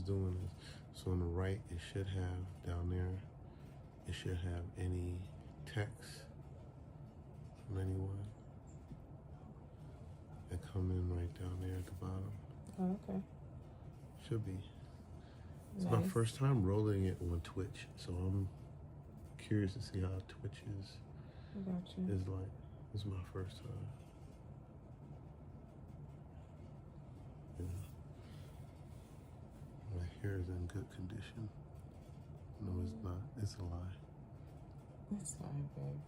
doing is, so on the right, it should have down there, it should have any text from anyone that come in right down there at the bottom. Oh, okay. Should be. It's Nice. my first time rolling it on Twitch, so I'm curious to see how Twitch is like. This is my first time. Yeah. My hair is in good condition. No, it's not. It's a lie. It's fine, babe.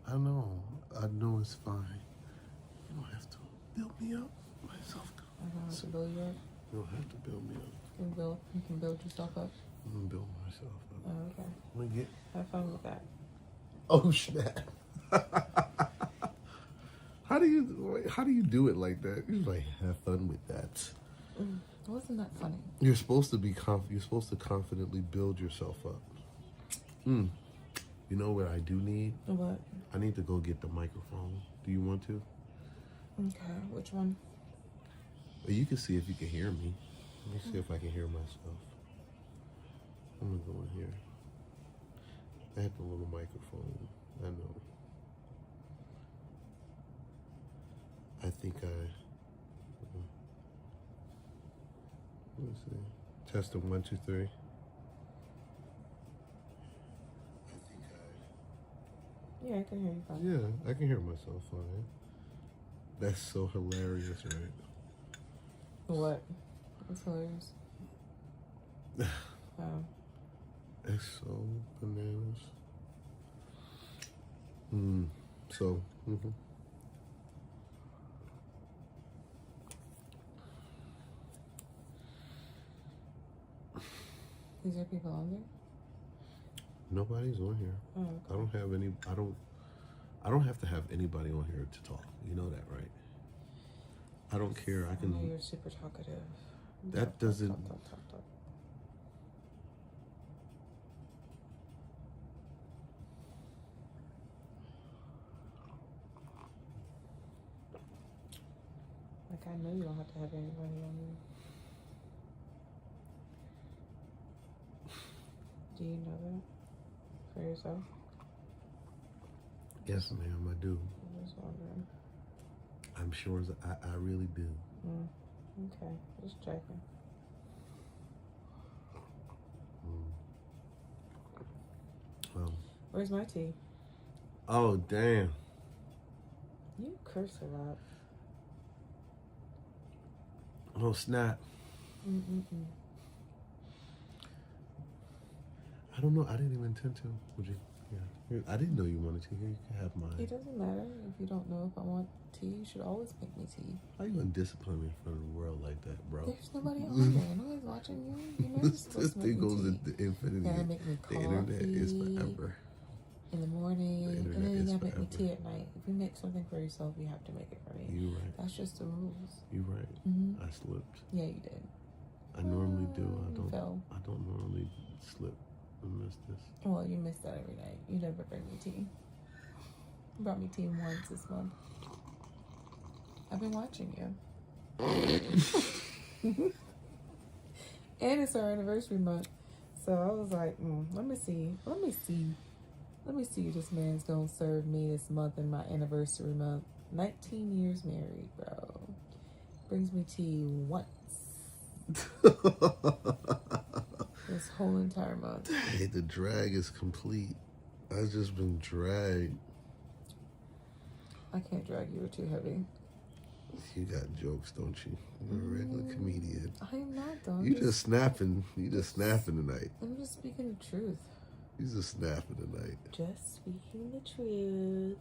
I know it's fine. You don't have to build me up. Myself. I don't have to build you up. You don't have to build me up. You can build yourself up. I'm gonna build myself up. Oh, okay. I'm gonna get. Have fun with that. Oh snap! How do you do it like that? You're like, have fun with that. Wasn't that funny? You're supposed to be You're supposed to confidently build yourself up. You know what I do need? What? I need to go get the microphone. Do you want to? Okay. Which one? You can see if you can hear me. Let me see if I can hear myself. I'm gonna go in here. I have the little microphone. I know. I think let me see. Testing 1, 2, 3. Yeah, I can hear you fine. Yeah, I can hear myself fine. That's so hilarious, right? What? It's hilarious. Oh. It's so bananas. So, Is there people on there? Nobody's on here. Oh, okay. I don't have to have anybody on here to talk. You know that, right? I don't care. I can. I know you're super talkative. That doesn't. Talk. Like, I know you don't have to have anybody on you. Do you know that for yourself? Yes, ma'am, I do. I'm just wondering. I'm sure I really do. Okay, just checking. Where's my tea? Oh, damn. You curse a lot. Oh, snap. I don't know. I didn't even intend to. Would you? Yeah. I didn't know you wanted to. Here, you can have mine. It doesn't matter if you don't know if I want tea. You should always make me tea. How you gonna discipline me in front of the world like that, bro? There's nobody on there. Nobody's watching you. You're never supposed to make thing me goes tea. into infinity. You gotta make me The coffee internet is forever. in the morning, The and internet then you is gotta make me forever. tea at night. If you make something for yourself, you have to make it for me. You right. That's just the rules. You right. I slipped. Yeah, you did. I normally do. You fell. I don't normally slip and miss this. Well, you miss that every night. You never bring me tea. You brought me tea once this month. I've been watching you. And it's our anniversary month. So I was like, let me see if this man's gonna serve me this month in my anniversary month. 19 years married, bro. Brings me tea once. This whole entire month. Hey, the drag is complete. I've just been dragged. I can't drag you, you're too heavy. You got jokes, don't you? You're a regular comedian. I am not, though. You just snapping. You just snapping tonight. I'm just speaking the truth. You just snapping tonight. Just speaking the truth.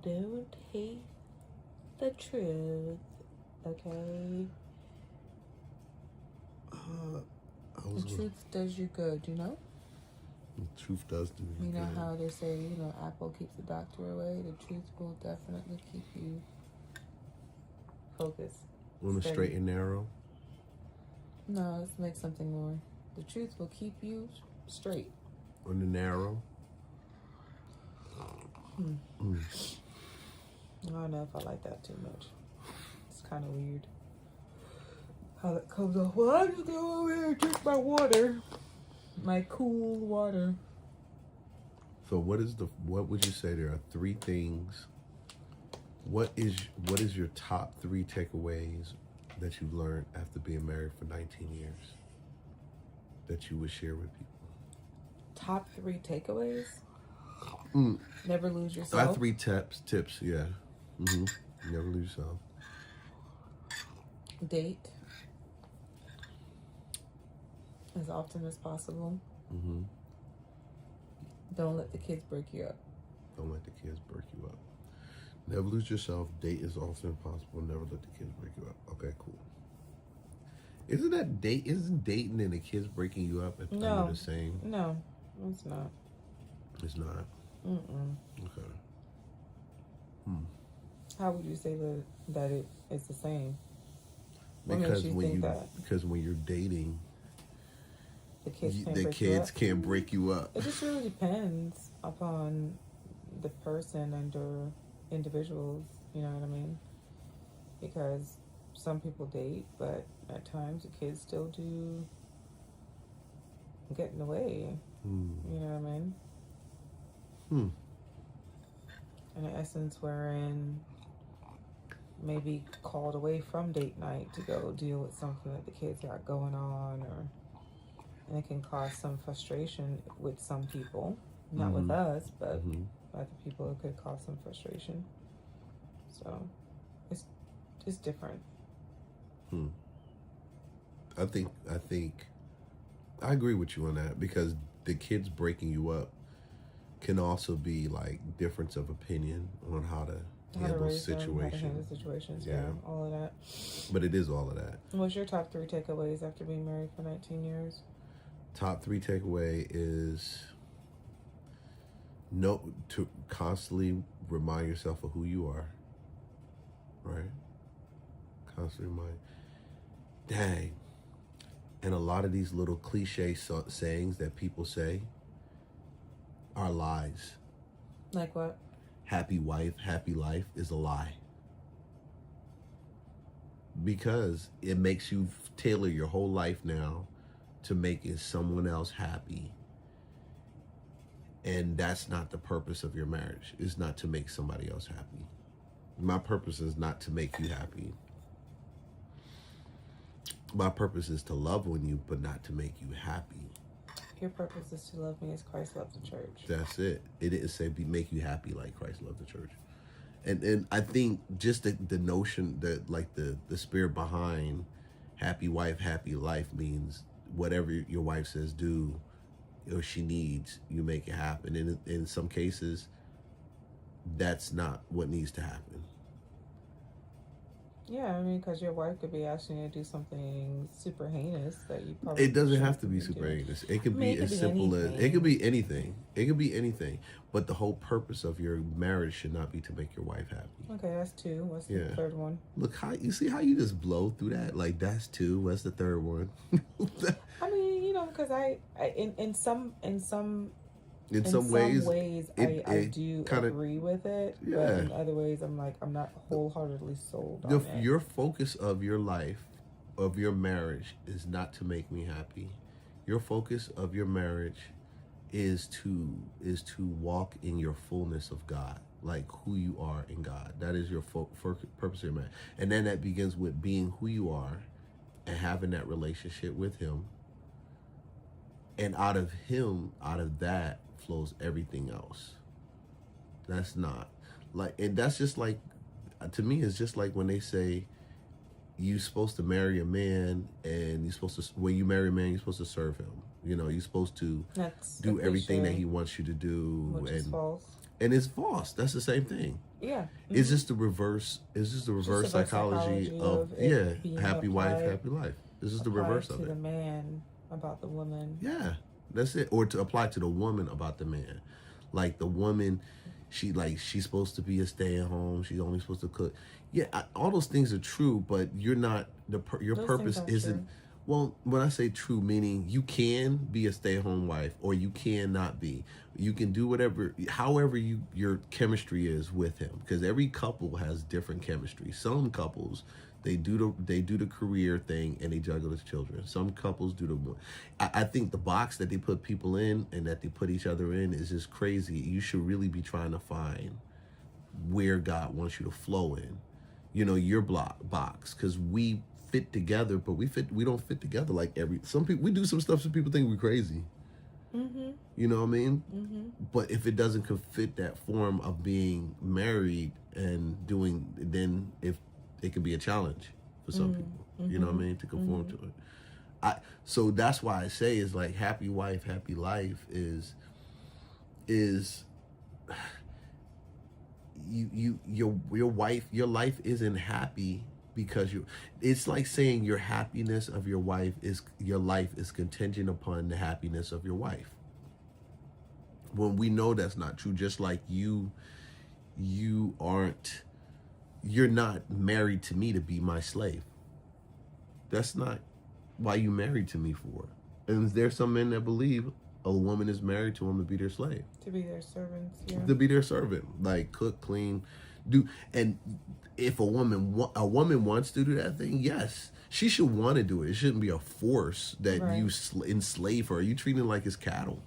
Don't hate the truth. Okay? The truth does you good, you know? The truth does do you You know good. how they say, apple keeps the doctor away? The truth will definitely keep you focused. On the steady. straight and narrow? No, let's make something more. The truth will keep you straight. On the narrow? I don't know if I like that too much. It's kind of weird. how that comes off. Well, I just go over here and drink my water. My cool water. So what would you say there are 3 things? What is your top 3 takeaways that you've learned after being married for 19 years that you would share with people? Top 3 takeaways? Mm. Never lose I yourself. have 3 tips, yeah. Never lose yourself. Date as often as possible. Don't let the kids break you up. Don't let the kids break you up. Never lose yourself. Date as often as possible. Never let the kids break you up. Okay, cool. Isn't dating and the kids breaking you up under the same? No, it's not. It's not. Okay. How would you say that it's the same? Because when you're dating, the kids can't break you up. It just really depends upon the person and or individuals. You know what I mean? Because some people date, but at times the kids still do get in the way. You know what I mean? In essence, wherein maybe called away from date night to go deal with something that the kids got going on, and it can cause some frustration with some people, not with us, but other people, it could cause some frustration. So it's different. I think I agree with you on that, because the kids breaking you up can also be like difference of opinion on how to handle situations. Yeah, all of that. But it is all of that. What's your top 3 takeaways after being married for 19 years? Top 3 takeaway is to constantly remind yourself of who you are. Right? Constantly remind. Dang. And a lot of these little cliche sayings that people say are lies. Like what? Happy wife, happy life is a lie. Because it makes you tailor your whole life now to making someone else happy. And that's not the purpose of your marriage. It's not to make somebody else happy. My purpose is not to make you happy. My purpose is to love on you, but not to make you happy. Your purpose is to love me as Christ loved the church. That's it. It didn't say make you happy like Christ loved the church. And I think just the notion that like the spirit behind happy wife, happy life means whatever your wife says do or she needs, you make it happen. And in some cases, that's not what needs to happen. Yeah, I mean, because your wife could be asking you to do something super heinous that you probably... It doesn't have to be super heinous. It could be as simple as... It could be anything. It could be anything. But the whole purpose of your marriage should not be to make your wife happy. Okay, that's 2. What's the third one? Look, you see how you just blow through that? Like, that's 2. What's the third one? I mean, you know, because I in some ways, I do agree with it, but in other ways, I'm not wholeheartedly sold on it. Your focus of your life, of your marriage, is not to make me happy. Your focus of your marriage is to walk in your fullness of God, like who you are in God. That is your purpose of your marriage, and then that begins with being who you are and having that relationship with Him. And out of that flows everything else. That's not like, and that's just like, to me, it's just like when they say you're supposed to marry a man, and when you marry a man, you're supposed to serve him. You know, you're supposed to do everything that he wants you to do. Which is false. And it's false. That's the same thing. Yeah. It's just the reverse. It's just the reverse psychology of happy wife, happy life. This is the reverse of it. To the man about the woman. Yeah, that's it. Or to apply to the woman about the man. Like the woman, she's supposed to be a stay-at-home. She's only supposed to cook. Yeah, all those things are true, but you're not your purpose isn't. True. Well, when I say true, meaning you can be a stay-at-home wife, or you cannot be. You can do however your chemistry is with him, because every couple has different chemistry. Some couples They do the career thing and they juggle the children. Some couples do the more. I think the box that they put people in and that they put each other in is just crazy. You should really be trying to find where God wants you to flow in, your box, because we fit together, but we don't fit together like some people. We do some stuff so people think we're crazy. Mm-hmm. You know what I mean? Mm-hmm. But if it doesn't fit that form of being married and then if it could be a challenge for some people, you know what I mean, to conform to it. So that's why I say is like happy wife, happy life is your life isn't happy because it's like saying your happiness of your life is contingent upon the happiness of your wife. When we know that's not true, just like you're not married to me to be my slave. That's not why you married to me for. And there's some men that believe a woman is married to him to be their slave. To be their servants, yeah. To be their servant. Like cook, clean, do. And if a woman wants to do that thing, yes, she should want to do it. It shouldn't be a force that you enslave her. You treat her like it's cattle.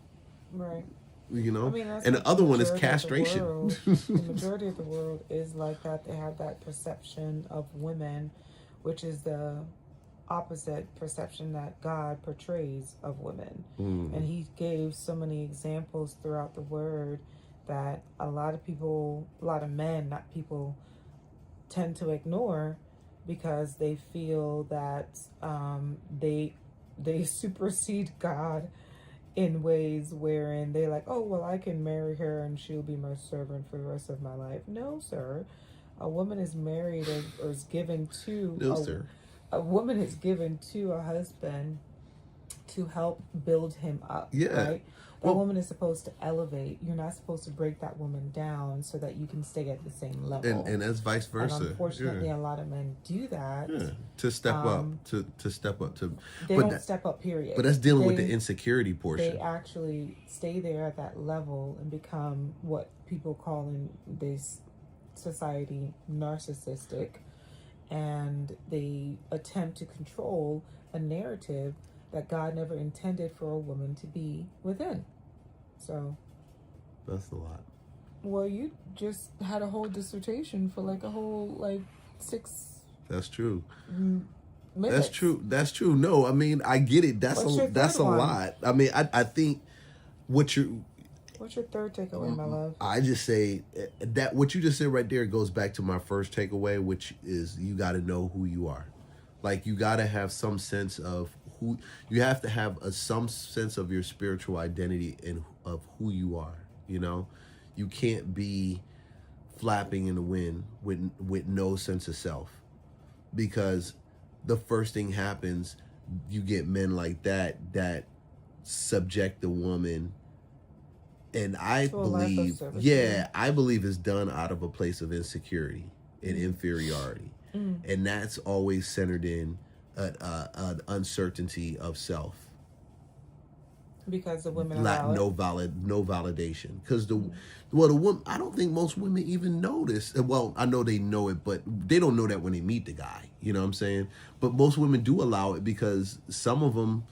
Right. And the other one is castration. The majority of the world is like that. They have that perception of women, which is the opposite perception that God portrays of women. And he gave so many examples throughout the word that a lot of men, not people, tend to ignore because they feel that they supersede God in ways wherein they're like, oh, well, I can marry her and she'll be my servant for the rest of my life. No, sir. A woman is married or is given to a woman is given to a husband to help build him up. Yeah. Right? That woman is supposed to elevate. You're not supposed to break that woman down so that you can stay at the same level. And that's vice versa. And unfortunately, a lot of men do that. Yeah. To step up. To step up. They don't step up, period. But that's dealing with the insecurity portion. They actually stay there at that level and become what people call in this society narcissistic. And they attempt to control a narrative that God never intended for a woman to be within. So that's a lot. Well, you just had a whole dissertation for like a whole 6. That's true. Minutes. That's true. No, I mean I get it. That's a lot. I mean I think what's your third takeaway, my love? I just say that what you just said right there goes back to my first takeaway, which is you got to know who you are. Like you got to have some sense of who you have to have some sense of your spiritual identity and of who you are. You can't be flapping in the wind with no sense of self, because the first thing happens, you get men like that subject the woman. And I believe it's done out of a place of insecurity and inferiority. And that's always centered in an uncertainty of self. Because the women allow no validation. Because the woman, I don't think most women even know this. Well, I know they know it, but they don't know that when they meet the guy. You know what I'm saying? But most women do allow it because some of them,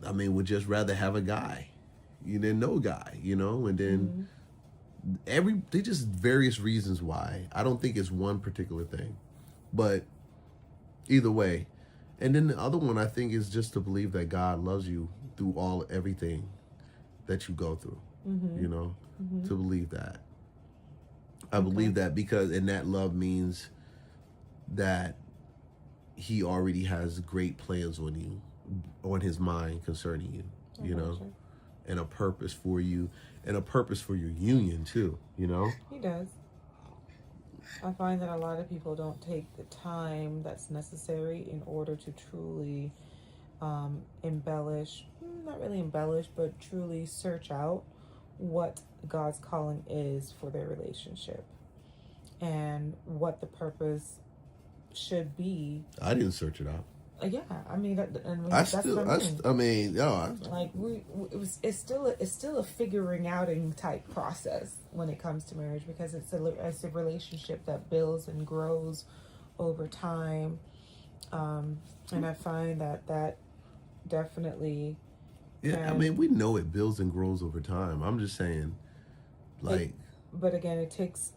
would just rather have a guy. No guy, and then they just various reasons why. I don't think it's one particular thing, but either way. And then the other one I think is just to believe that God loves you through everything that you go through, to believe that. I believe that and that love means that he already has great plans on you, on his mind concerning you, and a purpose for you, and a purpose for your union too, He does. I find that a lot of people don't take the time that's necessary in order to truly embellish, not really embellish, but truly search out what God's calling is for their relationship and what the purpose should be. I didn't search it out. Yeah, that's what I mean. It's still a figuring outing type process when it comes to marriage, because it's a relationship that builds and grows over time. And I find that definitely Yeah, I mean, we know it builds and grows over time. I'm just saying, like, but again, it takes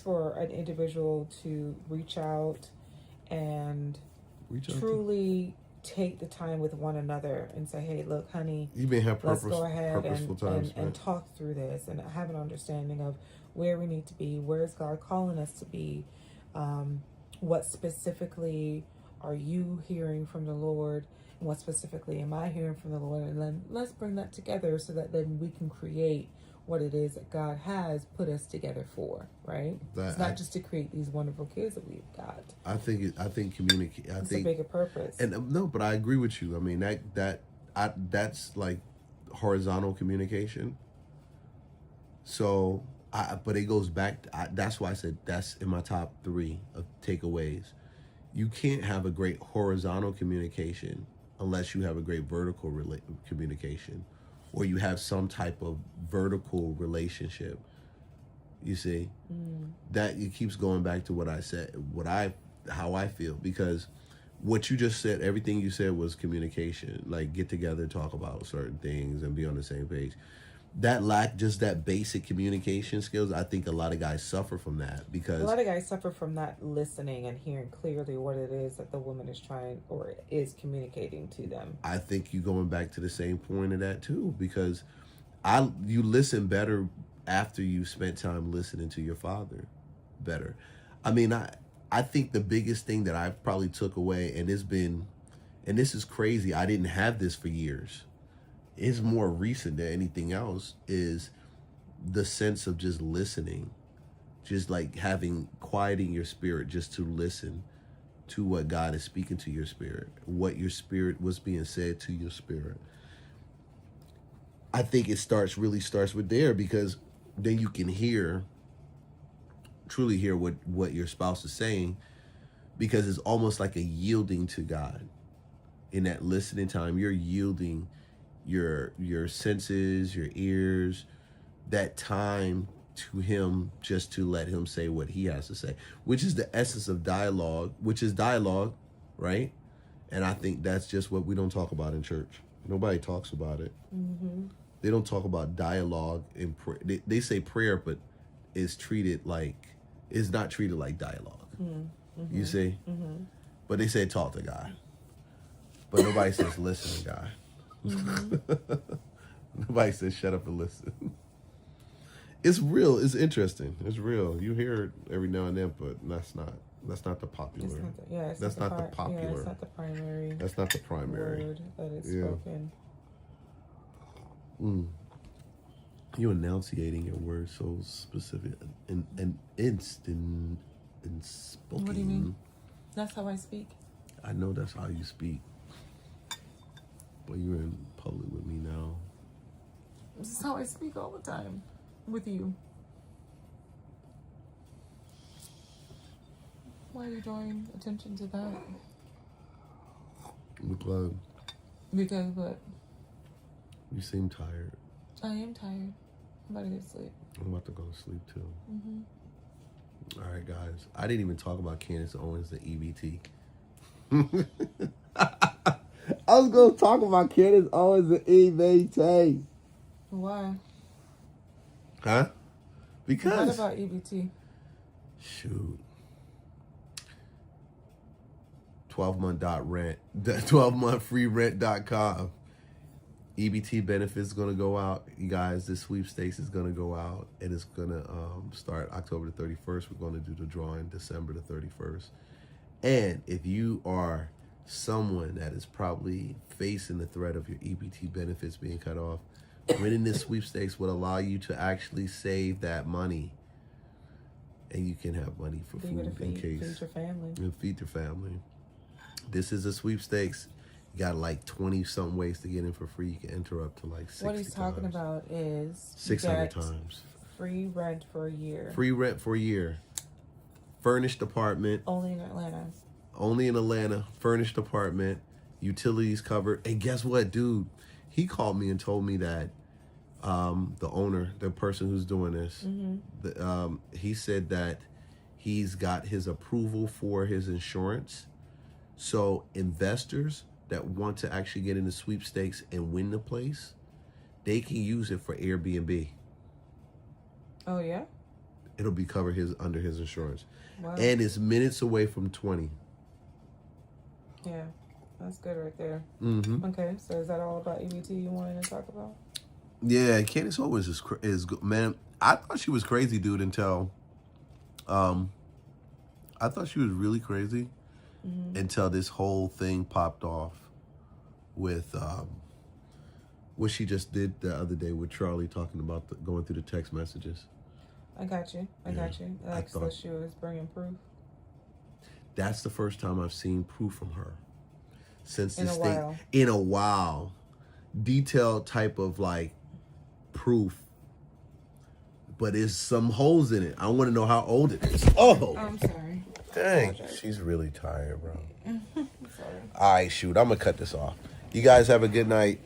for an individual to reach out and truly take the time with one another and say, hey, look, honey, let's go ahead and talk through this and have an understanding of where we need to be, where is God calling us to be, what specifically are you hearing from the Lord, and what specifically am I hearing from the Lord, and then let's bring that together so that then we can create what it is that God has put us together for, right? It's not just to create these wonderful kids that we've got. I think communicate. It's a bigger purpose. And no, but I agree with you. I mean that's like horizontal communication. So, but it goes back. That's why I said that's in my top 3 of takeaways. You can't have a great horizontal communication unless you have a great vertical communication, or you have some type of vertical relationship. You see, that it keeps going back to what I said, how I feel, because what you just said, everything you said was communication, like get together, talk about certain things and be on the same page. That just that basic communication skills, I think a lot of guys suffer from that, because a lot of guys suffer from not listening and hearing clearly what it is that the woman is trying or is communicating to them. I think you going back to the same point of that too, because you listen better after you spent time listening to your father better. I mean, I think the biggest thing that I probably took away, and this is crazy, I didn't have this for years, it's more recent than anything else, is the sense of just listening, just like quieting your spirit just to listen to what God is speaking to your spirit, what's being said to your spirit. I think it really starts with there, because then you can truly hear what your spouse is saying, because it's almost like a yielding to God. In that listening time, you're yielding your senses, your ears, that time to him, just to let him say what he has to say, which is the essence of dialogue, right? And I think that's just what we don't talk about in church. Nobody talks about it. Mm-hmm. They don't talk about dialogue in prayer. They say prayer, but it's not treated like dialogue. Mm-hmm. You see? Mm-hmm. But they say talk to God. But nobody says listen to God. Mm-hmm. Nobody says shut up and listen. It's real. It's interesting. It's real. You hear it every now and then, but that's not the popular. That's not the popular. Yeah, it's not the primary. That's not the primary word that is spoken. You enunciating your words so specific and instant and spoken. What do you mean? That's how I speak. I know that's how you speak. But you're in public with me now. This is how I speak all the time with you. Why are you drawing attention to that? Because what? You seem tired. I am tired. I'm about to go to sleep. I'm about to go to sleep too. Mm-hmm. All right, guys. I didn't even talk about Candace Owens, the EBT. I was going to talk about Candace Owens, the EBT. Why? Huh? Because. What about EBT? Shoot. 12month.freerent.com. EBT benefits going to go out. You guys, this sweepstakes is going to go out, and it's going to start October the 31st. We're going to do the drawing December the 31st. And if you are someone that is probably facing the threat of your EBT benefits being cut off, winning this sweepstakes will allow you to actually save that money. And you can have money for food in case. Feed your family. And feed your family. This is a sweepstakes. You got like 20-something ways to get in for free. You can enter up to like 60 What he's talking about is 600 times. Free rent for a year. Free rent for a year. Furnished apartment. Only in Atlanta. Only in Atlanta. Furnished apartment. Utilities covered. And guess what, dude? He called me and told me that the owner, the person who's doing this, he said that He's got his approval for his insurance. So investors that want to actually get into sweepstakes and win the place, they can use it for Airbnb. Oh yeah. It'll be covered under his insurance. Wow. And it's minutes away from 20. Yeah, that's good right there. Mm-hmm. Okay, so is that all about EBT you wanted to talk about? Yeah, Candace Owens is good. Man, I thought she was crazy, dude, until I thought she was really crazy until this whole thing popped off with what she just did the other day with Charlie talking about going through the text messages. I got you. Like, so she was bringing proof. That's the first time I've seen proof from her since In this a thing. while. In a while. Detailed type of like proof. But there's some holes in it. I want to know how old it is. Oh! I'm sorry. Dang. She's really tired, bro. Sorry. All right, shoot. I'm going to cut this off. You guys have a good night.